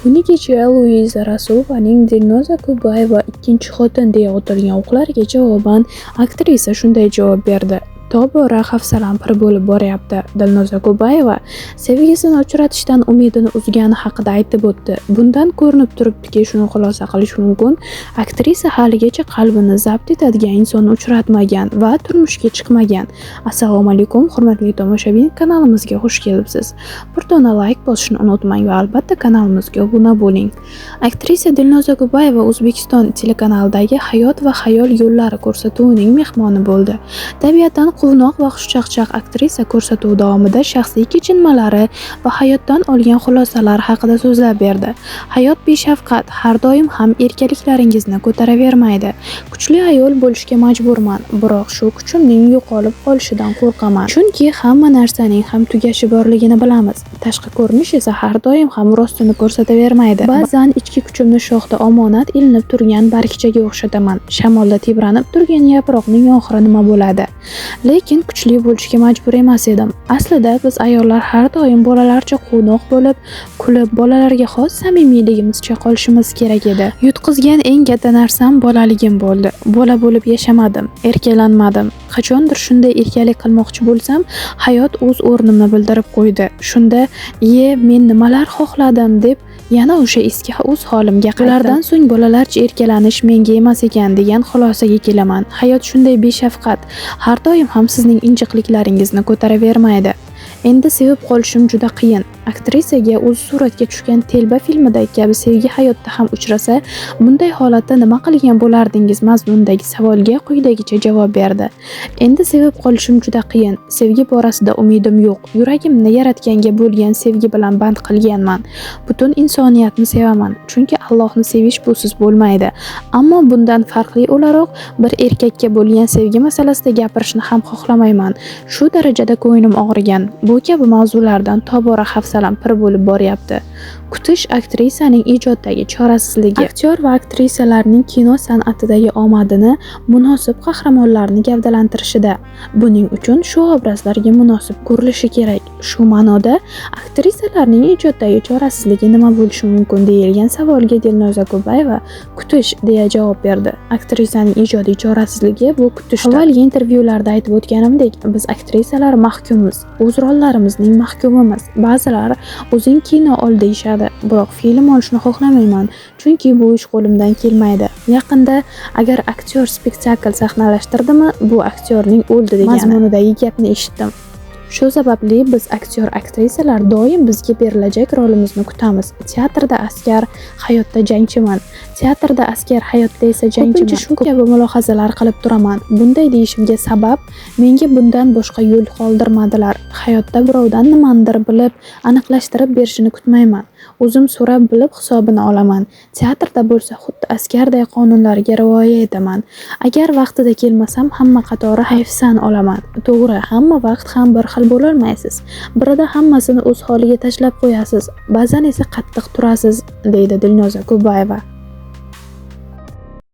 Kuni kecha Luiza Rasulovaning Dilnoza Kubayeva ikkinchi xotin deya otilgan o'qlarga javoban aktrisa shunday javob berdi. Tobora hafsalam pir bo'lib boryapti. Dilnoza Kubayeva sevgisini uchratishdan umidini uzgani haqida aytib o'tdi. Bundan ko'rinib turibdiki, shuni xulosa qilish mumkin, aktrisa haligacha qalbini zabt etadigan insonni uchratmagan va turmushga chiqmagan. Assalomu alaykum, hurmatli tomoshabin, kanalimizga xush kelibsiz. Bir dona like bosishni unutmang va albatta kanalimizga obuna bo'ling. Aktrisa Dilnoza Kubayeva O'zbekiston telekanalidagi Hayot va xayol yo'llari ko'rsatuvining mehmoni bo'ldi. Tabiatan quvnoq va xushchaqchaq aktrisa ko'rsatuv davomida shaxsiy kechinmalari va hayotdan olgan xulosalar haqida so'zlab berdi. Hayot beshafqat, har doim ham erkaliklaringizni ko'taravermaydi. Kuchli ayol bo'lishga majburman, biroq shu kuchimning yo'qolib qolishidan qo'rqaman. Chunki hamma narsaning ham tugashi borligini bilamiz. Tashqi ko'rinish esa har doim ham rostini ko'rsatavermaydi. Ba'zan ichki kuchimni shoxda omonat ilinib turgan bargchaga o'xshataman. Shamolda tebranib turgan yaproqning oxiri nima bo'ladi? Lekin kuchli bo'lishga majbur emas edim. Aslida biz ayollar har doim bolalarcha quvnoq bo'lib, kulib, bolalarga xos samimiyligimizcha qolishimiz kerak edi. Yutqizgan eng katta narsam bolaligim bo'ldi. Bola bo'lib yashamadim, erkalanmadim. Qachondir shunday erkalik qilmoqchi bo'lsam, hayot o'z o'rnimni bildirib qo'ydi. Shunda, men nimalar xohladim deb yana o'sha eski o'z holimga qaytdim. Ulardan so'ng bolalarcha erkalanish menga emas ekan degan xulosaga kelaman. Hayot shunday beshafqat, har doim ham sizning injiqliklaringizni ko'taravermaydi. Endi sevib qolishim juda qiyin. Aktrisaga o'zi suratga tushgan Telba filmidagi kabi sevgi hayotda ham uchrasa, bunday holatda nima qilgan bo'lardingiz mazmunidagi savolga quyidagicha javob berdi. Endi sevib qolishim juda qiyin. Sevgi borasida umidim yo'q. Yuragimni yaratganga bo'lgan sevgi bilan band qilganman. Butun insoniyatni sevaman, chunki Allohni sevish busiz bo'lmaydi. Ammo bundan farqli o'laroq bir erkakka bo'lgan sevgi masalasida gapirishni ham xohlamayman. Shu darajada ko'nglim og'rigan. Bu kabi mavzulardan tobora hafsalam pir bo'lib boryapti. Kutish aktrisaning ijoddagi chorasizligi. Aktyor va aktrisalarning kino san'atidagi omadini munosib qahramonlarni gavdalantirishida. Buning uchun shu obrazlarga munosib ko'rilishi kerak. Shu ma'noda aktrisalarning ijoddagi chorasizligi nima bo'lishi mumkin deyilgan savolga Dilnoza Kubayeva kutish deya javob berdi. Aktrisaning ijodiy chorasizligi bu kutishdir. Avvalgi intervyularda aytib o'tganimdek, biz aktrisalar mahkummiz. O'z rollarimizning mahkumimiz. Ba'zilar o'zing kino ol deyishadi, biroq film olishni xohlamayman, chunki bu ish qo'limdan kelmaydi. Yaqinda agar aktyor spektakl sahnalashtirdimi, bu aktyorning o'ldi degan mazmunidagi gapni eshitdim. Shu sababli biz aktyor-aktrisalar doim bizga berilajak rolimizni kutamiz. Teatrda askar, hayotda jangchiman. Teatrda askar, hayotda esa jangchiman. Shu kabi mulohazalar qilib turaman. Bunday deyishimga sabab, menga bundan boshqa yo'l qoldirmadilar. Hayotda birovdan nimanidir bilib, aniqlashtirib berishini kutmayman. O'zim so'rab bilib hisobini olaman. Teatrda bo'lsa xuddi askarday qonunlarga rioya etaman. Agar vaqtida kelmasam, hamma qatori hayfsan olaman. To'g'ri, hamma vaqt ham bir xil bo'lolmaysiz. Birida hammasini o'z holiga tashlab qo'yasiz, ba'zan esa qattiq turasiz, deydi Dilnoza Kubayeva.